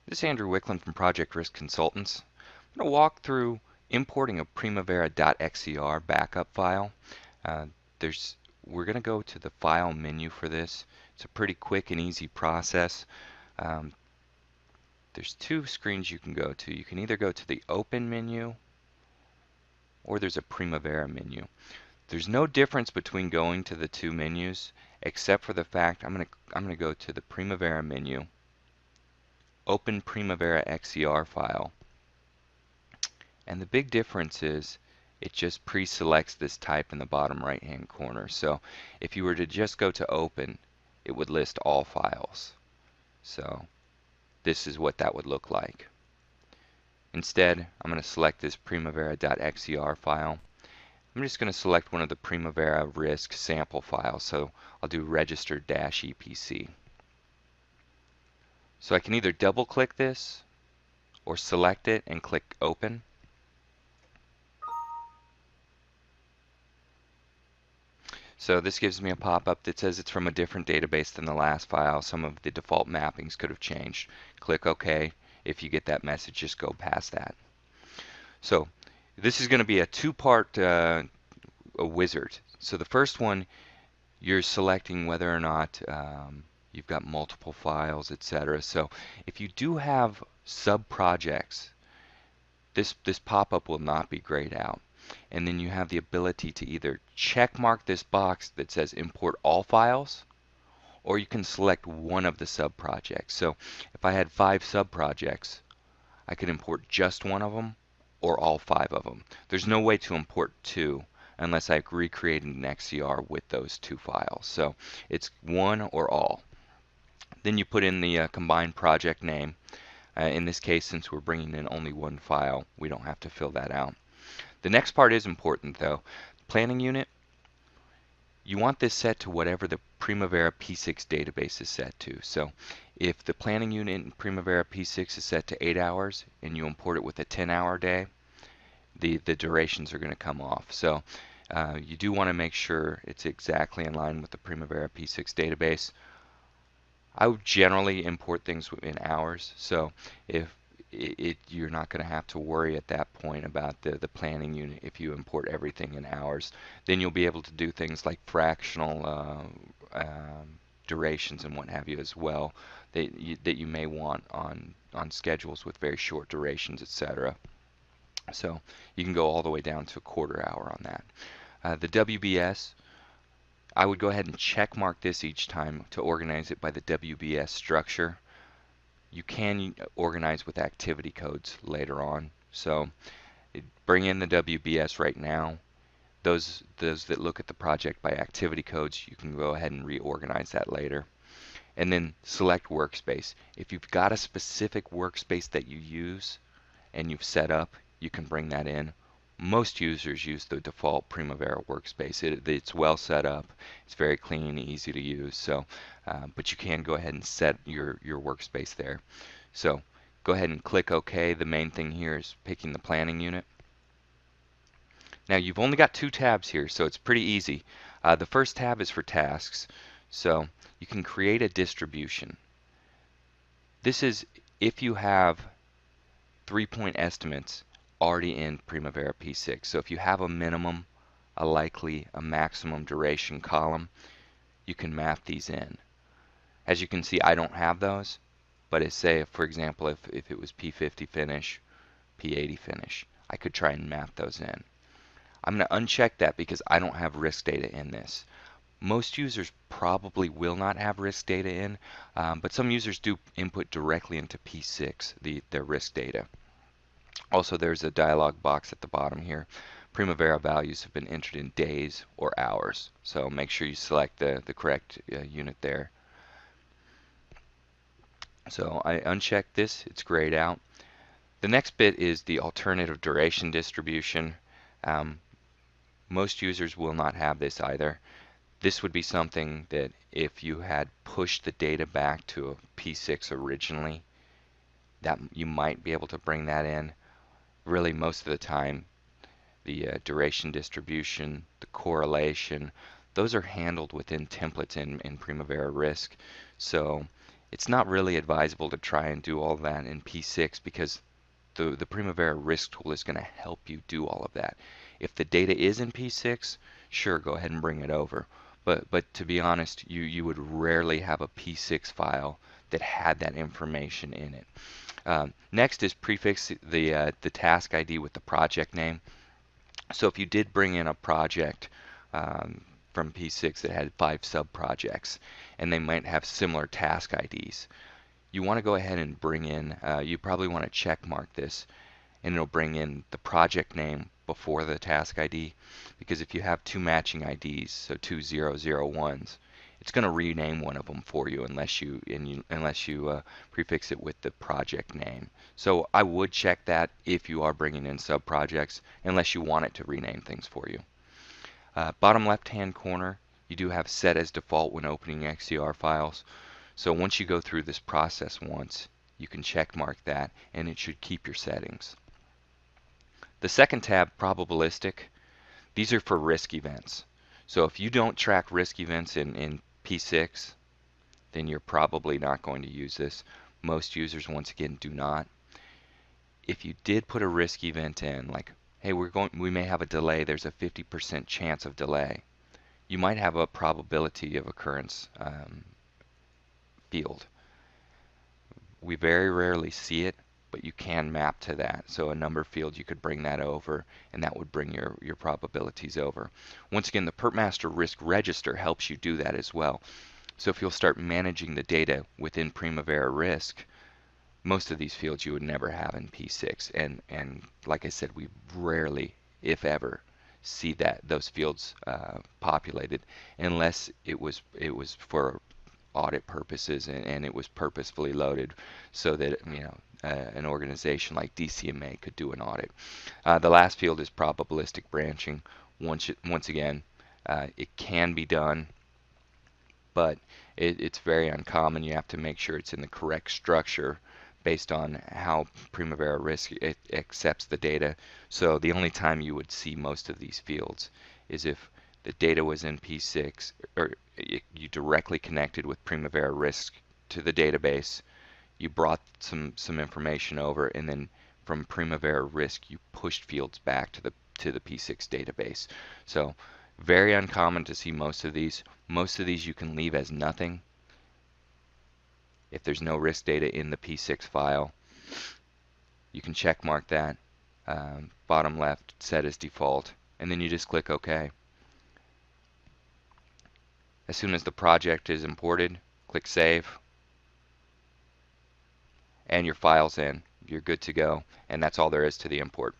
This is Andrew Wicklund from Project Risk Consultants. I'm going to walk through importing a Primavera.xer backup file. Uh, we're going to go to the File menu for this. It's a pretty quick and easy process. Um, there's two screens you can go to. You can either go to the Open menu or there's a Primavera menu. There's no difference between going to the two menus except for the fact I'm going to go to the Primavera menu, open Primavera XER file. And the big difference is it just pre-selects this type in the bottom right hand corner. So if you were to just go to open, it would list all files. So this is what that would look like. Instead, I'm going to select this primavera.xer file. I'm just going to select one of the Primavera risk sample files. So I'll do register-EPC. So I can either double click this or select it and click open. So this gives me a pop-up that says it's from a different database than the last file. Some of the default mappings could have changed. Click OK. If you get that message, just go past that. So this is going to be a two-part a wizard. So the first one, you're selecting whether or not you've got multiple files, etc. So if you do have sub-projects, this pop-up will not be grayed out. And then you have the ability to either check mark this box that says import all files, or you can select one of the sub-projects. So if I had 5 sub-projects, I could import just one of them or all 5 of them. There's no way to import 2 unless I recreated an XER with those 2 files. So it's one or all. Then you put in the combined project name. In this case, since we're bringing in only one file, we don't have to fill that out. The next part is important though. Planning unit, you want this set to whatever the Primavera P6 database is set to. So if the planning unit in Primavera P6 is set to 8 hours and you import it with a 10-hour day, the durations are going to come off. So you do want to make sure it's exactly in line with the Primavera P6 database. I would generally import things in hours. So if you're not going to have to worry at that point about the planning unit if you import everything in hours. Then you'll be able to do things like fractional durations and what have you as well that you may want on schedules with very short durations, etc. So you can go all the way down to a quarter hour on that. The WBS, I would go ahead and check mark this each time to organize it by the WBS structure. You can organize with activity codes later on. So bring in the WBS right now. Those that look at the project by activity codes, you can go ahead and reorganize that later. And then select workspace. If you've got a specific workspace that you use and you've set up, you can bring that in. Most users use the default Primavera workspace. It's well set up. It's very clean and easy to use. So, but you can go ahead and set your workspace there. So go ahead and click OK. The main thing here is picking the planning unit. Now you've only got 2 tabs here, so it's pretty easy. The first tab is for tasks. So you can create a distribution. This is if you have 3-point estimates already in Primavera P6. So if you have a minimum, a likely, a maximum duration column, you can map these in. As you can see, I don't have those, but if, say, for example, if it was P50 finish, P80 finish, I could try and map those in. I'm going to uncheck that because I don't have risk data in this. Most users probably will not have risk data in, but some users do input directly into P6 their risk data. Also, there's a dialog box at the bottom here. Primavera values have been entered in days or hours, so make sure you select the correct unit there. So I uncheck this, it's grayed out. The next bit is the alternative duration distribution. Most users will not have this either. This would be something that if you had pushed the data back to a P6 originally, that you might be able to bring that in. Really, most of the time, the duration distribution, the correlation, those are handled within templates in Primavera Risk. So It's not really advisable to try and do all that in P6 because the Primavera risk tool is going to help you do all of that. If the data is in P6, sure, go ahead and bring it over. But to be honest, you would rarely have a P6 file that had that information in it. Next is prefix the task ID with the project name. So if you did bring in a project from P6 that had 5 sub-projects, and they might have similar task IDs, you want to go ahead and bring in, you probably want to check mark this, and it'll bring in the project name before the task ID, because if you have 2 matching IDs, so 2 001s, it's going to rename one of them for you unless you prefix it with the project name. So I would check that if you are bringing in sub-projects, unless you want it to rename things for you. Bottom left-hand corner, you do have set as default when opening XER files. So once you go through this process once, you can check mark that, and it should keep your settings. The second tab, probabilistic, these are for risk events. So if you don't track risk events in P6, then you're probably not going to use this. Most users, once again, do not. If you did put a risk event in, like, hey, we may have a delay, there's a 50% chance of delay, you might have a probability of occurrence field. We very rarely see it, but you can map to that. So a number field, you could bring that over, and that would bring your probabilities over. Once again, the Pertmaster risk register helps you do that as well. So if you'll start managing the data within Primavera risk, most of these fields you would never have in P6, and like I said, we rarely, if ever, see those fields populated unless it was for audit purposes, and it was purposefully loaded so that an organization like DCMA could do an audit. The last field is probabilistic branching. Once again, it can be done, but it's very uncommon. You have to make sure it's in the correct structure based on how Primavera risk accepts the data. So the only time you would see most of these fields is if the data was in P6, or you directly connected with Primavera risk to the database, you brought some information over, and then from Primavera risk you pushed fields back to the P6 database. So very uncommon to see most of these. Most of these you can leave as nothing if there's no risk data in the P6 file. You can check mark that, bottom left, set as default, and then you just click OK. As soon as the project is imported, click Save, and your file's in. You're good to go, and that's all there is to the import.